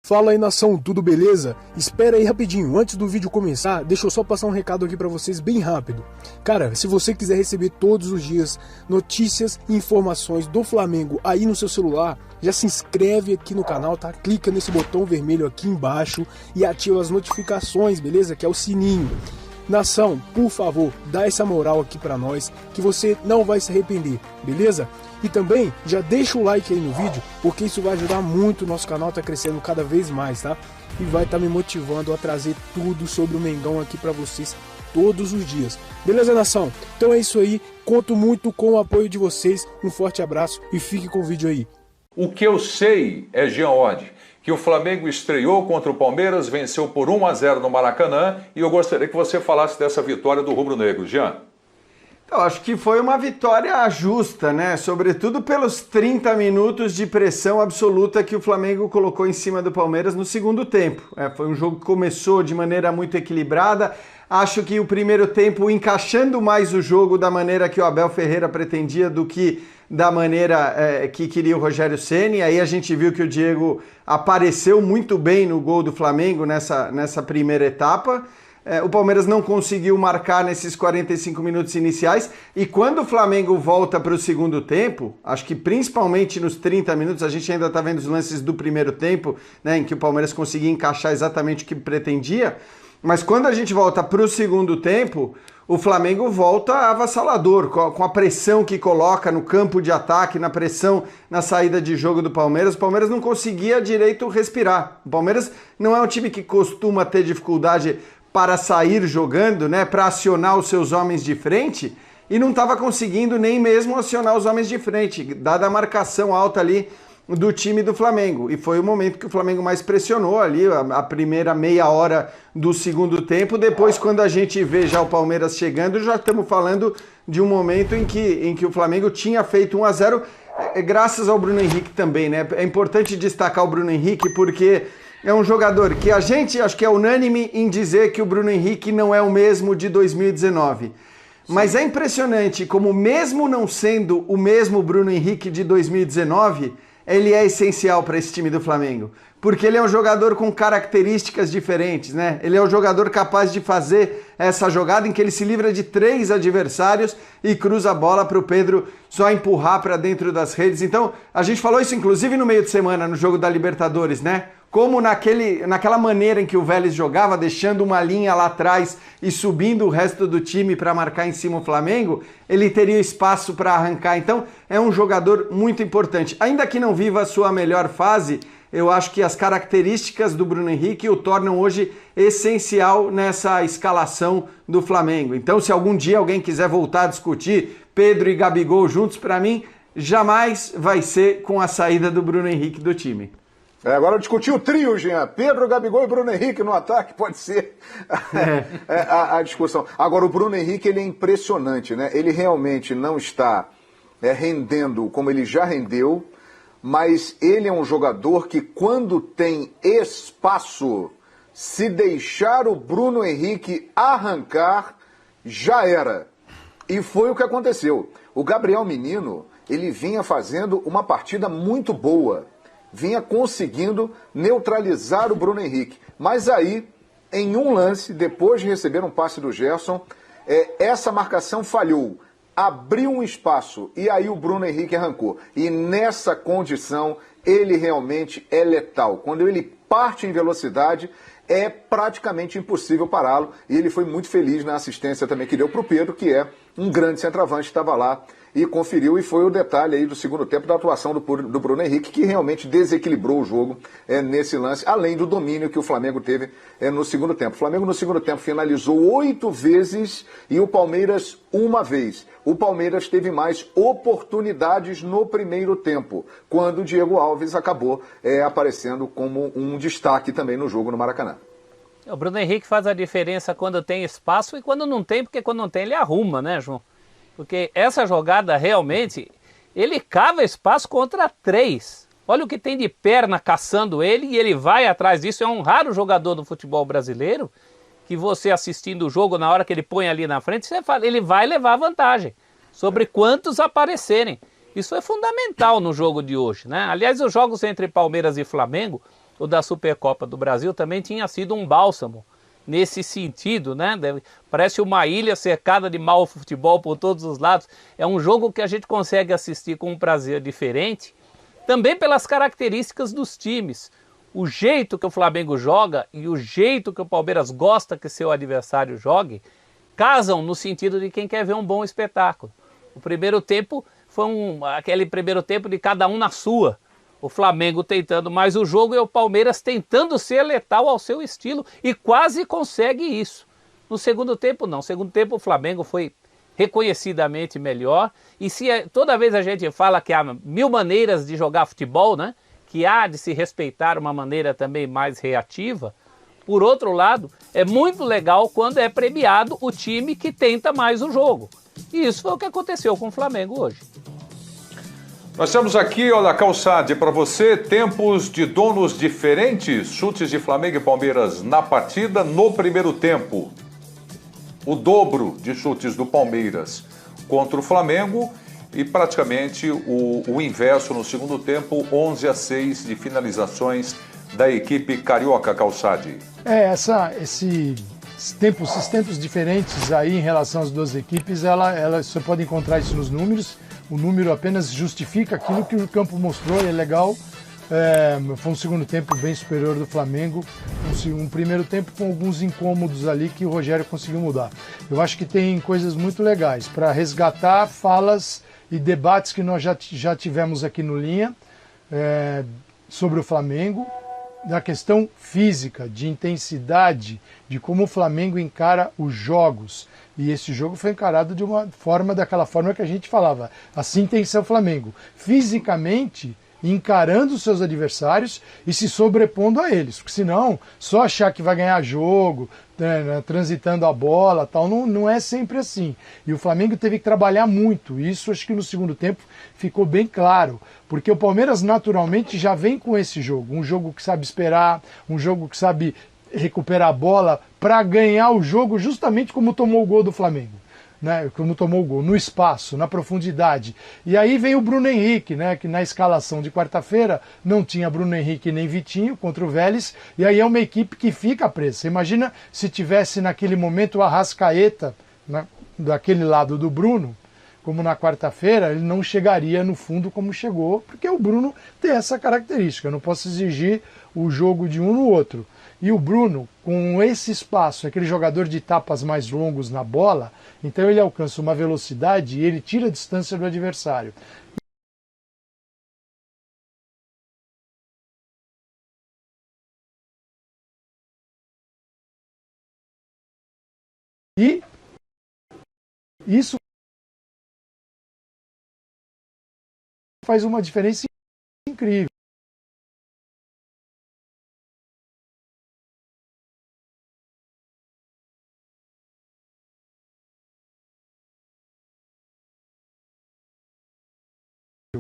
Fala aí, nação, tudo beleza? Espera aí rapidinho, antes do vídeo começar, deixa eu só passar um recado aqui pra vocês bem rápido. Cara, se você quiser receber todos os dias notícias e informações do Flamengo aí no seu celular, já se inscreve aqui no canal, tá? Clica nesse botão vermelho aqui embaixo e ativa as notificações, beleza? Que é o sininho. Nação, por favor, dá essa moral aqui pra nós, que você não vai se arrepender, beleza? E também, já deixa o like aí no vídeo, porque isso vai ajudar muito, o nosso canal tá crescendo cada vez mais, tá? E vai estar me motivando a trazer tudo sobre o Mengão aqui pra vocês todos os dias. Beleza, nação? Então é isso aí, conto muito com o apoio de vocês, um forte abraço e fique com o vídeo aí. O que eu sei é, Jean Oddi, que o Flamengo estreou contra o Palmeiras, venceu por 1-0 no Maracanã, e eu gostaria que você falasse dessa vitória do Rubro Negro. Jean. Eu acho que foi uma vitória justa, né? Sobretudo pelos 30 minutos de pressão absoluta que o Flamengo colocou em cima do Palmeiras no segundo tempo. Foi um jogo que começou de maneira muito equilibrada. Acho que o primeiro tempo encaixando mais o jogo da maneira que o Abel Ferreira pretendia do que da maneira que queria o Rogério Ceni. Aí a gente viu que o Diego apareceu muito bem no gol do Flamengo nessa primeira etapa. O Palmeiras não conseguiu marcar nesses 45 minutos iniciais, e quando o Flamengo volta para o segundo tempo, acho que principalmente nos 30 minutos, a gente ainda está vendo os lances do primeiro tempo, né, em que o Palmeiras conseguia encaixar exatamente o que pretendia, mas quando a gente volta para o segundo tempo, o Flamengo volta avassalador, com a pressão que coloca no campo de ataque, na pressão na saída de jogo do Palmeiras. O Palmeiras não conseguia direito respirar. O Palmeiras não é um time que costuma ter dificuldade para sair jogando, né, para acionar os seus homens de frente, e não estava conseguindo nem mesmo acionar os homens de frente, dada a marcação alta ali do time do Flamengo. E foi o momento que o Flamengo mais pressionou ali, a primeira meia hora do segundo tempo. Depois, quando a gente vê já o Palmeiras chegando, já estamos falando de um momento em que o Flamengo tinha feito 1-0, graças ao Bruno Henrique também, né? É importante destacar o Bruno Henrique porque é um jogador que a gente acho que é unânime em dizer que o Bruno Henrique não é o mesmo de 2019. Mas é impressionante como, mesmo não sendo o mesmo Bruno Henrique de 2019, ele é essencial para esse time do Flamengo. Porque ele é um jogador com características diferentes, né? Ele é um jogador capaz de fazer essa jogada em que ele se livra de 3 adversários e cruza a bola para o Pedro só empurrar para dentro das redes. Então, a gente falou isso inclusive no meio de semana, no jogo da Libertadores, né? Como naquela maneira em que o Vélez jogava, deixando uma linha lá atrás e subindo o resto do time para marcar em cima o Flamengo, ele teria espaço para arrancar. Então, é um jogador muito importante. Ainda que não viva a sua melhor fase, eu acho que as características do Bruno Henrique o tornam hoje essencial nessa escalação do Flamengo. Então, se algum dia alguém quiser voltar a discutir Pedro e Gabigol juntos, para mim, jamais vai ser com a saída do Bruno Henrique do time. Agora discutir o trio, Jean. Pedro, Gabigol e Bruno Henrique no ataque, pode ser a discussão. Agora, o Bruno Henrique, ele é impressionante, né? Ele realmente não está rendendo como ele já rendeu, mas ele é um jogador que, quando tem espaço, se deixar o Bruno Henrique arrancar, já era. E foi o que aconteceu. O Gabriel Menino, ele vinha fazendo uma partida muito boa. Vinha conseguindo neutralizar o Bruno Henrique. Mas aí, em um lance, depois de receber um passe do Gerson, essa marcação falhou. Abriu um espaço e aí o Bruno Henrique arrancou. E nessa condição, ele realmente é letal. Quando ele parte em velocidade, é praticamente impossível pará-lo. E ele foi muito feliz na assistência também que deu para o Pedro, que é um grande centroavante, estava lá e conferiu, e foi o detalhe aí do segundo tempo da atuação do Bruno Henrique, que realmente desequilibrou o jogo nesse lance, além do domínio que o Flamengo teve no segundo tempo. O Flamengo no segundo tempo finalizou 8 vezes e o Palmeiras 1 vez. O Palmeiras teve mais oportunidades no primeiro tempo, quando o Diego Alves acabou aparecendo como um destaque também no jogo no Maracanã. O Bruno Henrique faz a diferença quando tem espaço e quando não tem, porque quando não tem ele arruma, né, João? Porque essa jogada realmente, ele cava espaço contra 3. Olha o que tem de perna caçando ele e ele vai atrás disso. É um raro jogador do futebol brasileiro que você assistindo o jogo, na hora que ele põe ali na frente, você fala, ele vai levar vantagem sobre quantos aparecerem. Isso é fundamental no jogo de hoje, né? Aliás, os jogos entre Palmeiras e Flamengo, o da Supercopa do Brasil também tinha sido um bálsamo nesse sentido, né? Parece uma ilha cercada de mau futebol por todos os lados. É um jogo que a gente consegue assistir com um prazer diferente, também pelas características dos times. O jeito que o Flamengo joga e o jeito que o Palmeiras gosta que seu adversário jogue, casam no sentido de quem quer ver um bom espetáculo. O primeiro tempo foi aquele primeiro tempo de cada um na sua. O Flamengo tentando mais o jogo e o Palmeiras tentando ser letal ao seu estilo e quase consegue isso. No segundo tempo não, no segundo tempo o Flamengo foi reconhecidamente melhor e toda vez a gente fala que há 1000 maneiras de jogar futebol, né? Que há de se respeitar uma maneira também mais reativa, por outro lado, é muito legal quando é premiado o time que tenta mais o jogo. E isso foi o que aconteceu com o Flamengo hoje. Nós temos aqui, olha, Calçade, para você, tempos de donos diferentes, chutes de Flamengo e Palmeiras na partida no primeiro tempo. O dobro de chutes do Palmeiras contra o Flamengo e praticamente o inverso no segundo tempo, 11-6 de finalizações da equipe carioca, Calçade. Esses tempos diferentes aí em relação às duas equipes, você pode encontrar isso nos números. O número apenas justifica aquilo que o campo mostrou e é legal. Foi um segundo tempo bem superior do Flamengo, um primeiro tempo com alguns incômodos ali que o Rogério conseguiu mudar. Eu acho que tem coisas muito legais para resgatar falas e debates que nós já tivemos aqui no Linha sobre o Flamengo, da questão física, de intensidade, de como o Flamengo encara os jogos. E esse jogo foi encarado de daquela forma que a gente falava. Assim tem que ser o Flamengo. Fisicamente, encarando os seus adversários e se sobrepondo a eles. Porque senão, só achar que vai ganhar jogo, transitando a bola, tal, não é sempre assim. E o Flamengo teve que trabalhar muito. Isso acho que no segundo tempo ficou bem claro. Porque o Palmeiras naturalmente já vem com esse jogo. Um jogo que sabe esperar, um jogo que sabe recuperar a bola para ganhar o jogo justamente como tomou o gol do Flamengo. Né, como tomou o gol, no espaço, na profundidade. E aí vem o Bruno Henrique, né, que na escalação de quarta-feira não tinha Bruno Henrique nem Vitinho contra o Vélez, e aí é uma equipe que fica presa. Você imagina se tivesse naquele momento o Arrascaeta, né, daquele lado do Bruno, como na quarta-feira, ele não chegaria no fundo como chegou, porque o Bruno tem essa característica, eu não posso exigir o jogo de um no outro. E o Bruno, com esse espaço, aquele jogador de tapas mais longos na bola, então ele alcança uma velocidade e ele tira a distância do adversário. E isso faz uma diferença incrível.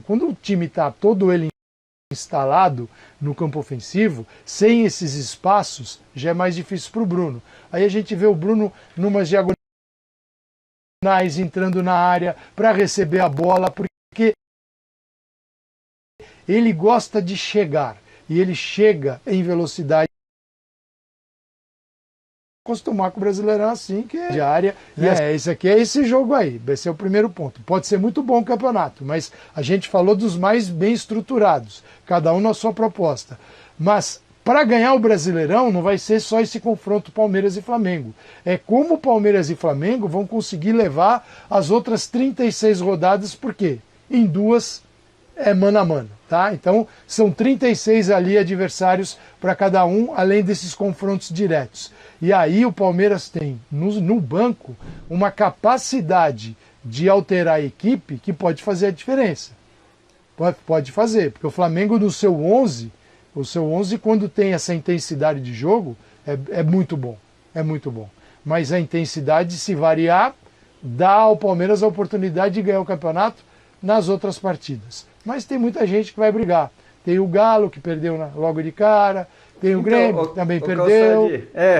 Quando o time está todo ele instalado no campo ofensivo, sem esses espaços, já é mais difícil para o Bruno. Aí a gente vê o Bruno numas diagonais entrando na área para receber a bola, porque ele gosta de chegar e ele chega em velocidade. Acostumar com o Brasileirão assim, que é de área. Esse aqui é esse jogo aí. Esse é o primeiro ponto. Pode ser muito bom o campeonato, mas a gente falou dos mais bem estruturados, cada um na sua proposta. Mas para ganhar o Brasileirão não vai ser só esse confronto Palmeiras e Flamengo. É como Palmeiras e Flamengo vão conseguir levar as outras 36 rodadas, por quê? Em duas é mano a mano, tá? Então são 36 ali adversários para cada um, além desses confrontos diretos. E aí o Palmeiras tem no banco uma capacidade de alterar a equipe que pode fazer a diferença. Pode fazer, porque o Flamengo no seu 11, quando tem essa intensidade de jogo, é muito bom, é muito bom. Mas a intensidade, se variar, dá ao Palmeiras a oportunidade de ganhar o campeonato nas outras partidas. Mas tem muita gente que vai brigar. Tem o Galo, que perdeu logo de cara, tem o Grêmio, que também perdeu.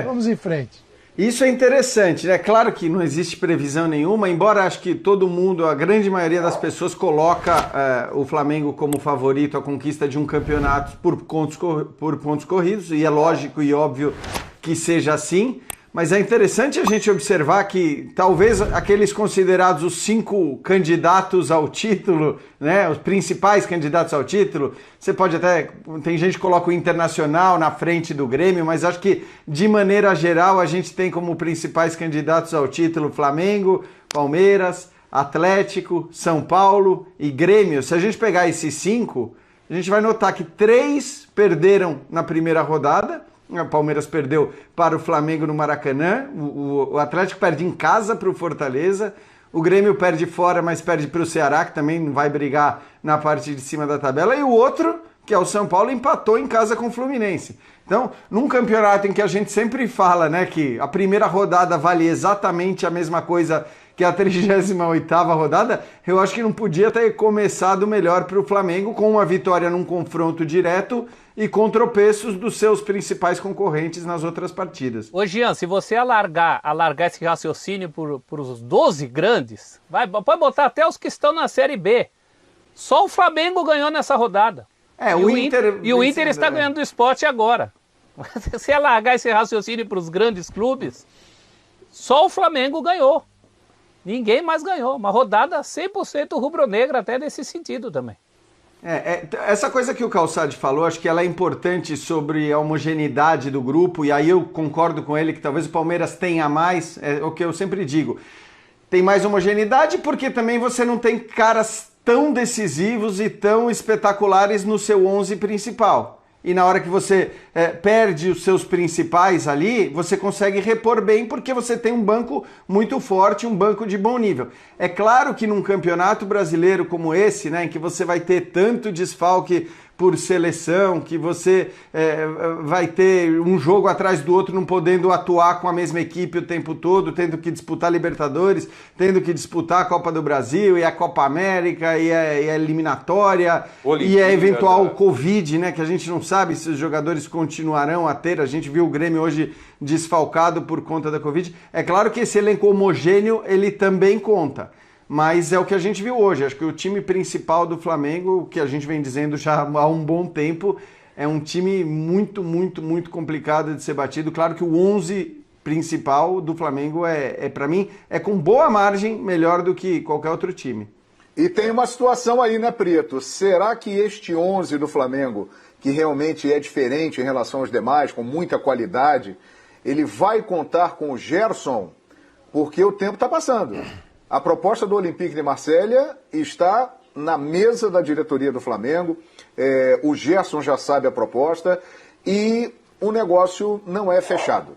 Vamos em frente. Isso é interessante, né? Claro que não existe previsão nenhuma, embora acho que todo mundo, a grande maioria das pessoas coloca o Flamengo como favorito à conquista de um campeonato por pontos corridos, e é lógico e óbvio que seja assim, mas é interessante a gente observar que talvez aqueles considerados os 5 candidatos ao título, né, os principais candidatos ao título, você pode até, tem gente que coloca o Internacional na frente do Grêmio, mas acho que de maneira geral a gente tem como principais candidatos ao título Flamengo, Palmeiras, Atlético, São Paulo e Grêmio. Se a gente pegar esses 5, a gente vai notar que 3 perderam na primeira rodada. O Palmeiras perdeu para o Flamengo no Maracanã, o Atlético perde em casa para o Fortaleza, o Grêmio perde fora, mas perde para o Ceará, que também não vai brigar na parte de cima da tabela, e o outro, que é o São Paulo, empatou em casa com o Fluminense. Então, num campeonato em que a gente sempre fala, né, que a primeira rodada vale exatamente a mesma coisa que a 38ª rodada, eu acho que não podia ter começado melhor para o Flamengo, com uma vitória num confronto direto e com tropeços dos seus principais concorrentes nas outras partidas. Ô Jean, se você alargar esse raciocínio por os 12 grandes, pode botar até os que estão na Série B. Só o Flamengo ganhou nessa rodada. O Inter está ganhando do Sport agora. Se alargar esse raciocínio para os grandes clubes, só o Flamengo ganhou. Ninguém mais ganhou. Uma rodada 100% rubro-negra até nesse sentido também. Essa coisa que o Calçade falou, acho que ela é importante sobre a homogeneidade do grupo, e aí eu concordo com ele que talvez o Palmeiras tenha mais, é o que eu sempre digo, tem mais homogeneidade porque também você não tem caras tão decisivos e tão espetaculares no seu 11 principal. E na hora que você perde os seus principais ali, você consegue repor bem porque você tem um banco muito forte, um banco de bom nível. É claro que num campeonato brasileiro como esse, né, em que você vai ter tanto desfalque por seleção, que você vai ter um jogo atrás do outro, não podendo atuar com a mesma equipe o tempo todo, tendo que disputar Libertadores, tendo que disputar a Copa do Brasil, e a Copa América, e a eliminatória, Olimpíada, e a eventual Covid, né, que a gente não sabe se os jogadores continuarão a ter. A gente viu o Grêmio hoje desfalcado por conta da Covid. É claro que esse elenco homogêneo, ele também conta. Mas é o que a gente viu hoje. Acho que o time principal do Flamengo, que a gente vem dizendo já há um bom tempo, é um time muito, muito, muito complicado de ser batido. Claro que o 11 principal do Flamengo para mim, é com boa margem melhor do que qualquer outro time. E tem uma situação aí, né, Preto? Será que este 11 do Flamengo, que realmente é diferente em relação aos demais, com muita qualidade, ele vai contar com o Gerson? Porque o tempo está passando. A proposta do Olympique de Marselha está na mesa da diretoria do Flamengo, o Gerson já sabe a proposta e o negócio não é fechado,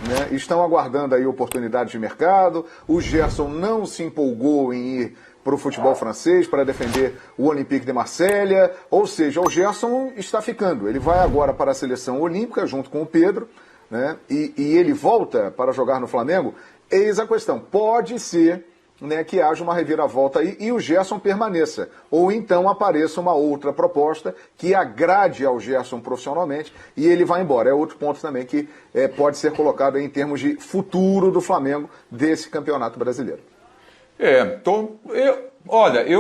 né? Estão aguardando aí oportunidades de mercado, o Gerson não se empolgou em ir para o futebol francês para defender o Olympique de Marselha, ou seja, o Gerson está ficando, ele vai agora para a seleção olímpica junto com o Pedro, né? E ele volta para jogar no Flamengo. Eis a questão, pode ser, né, que haja uma reviravolta aí e o Gerson permaneça. Ou então apareça uma outra proposta que agrade ao Gerson profissionalmente e ele vai embora. É outro ponto também que pode ser colocado aí em termos de futuro do Flamengo desse campeonato brasileiro. Então, eu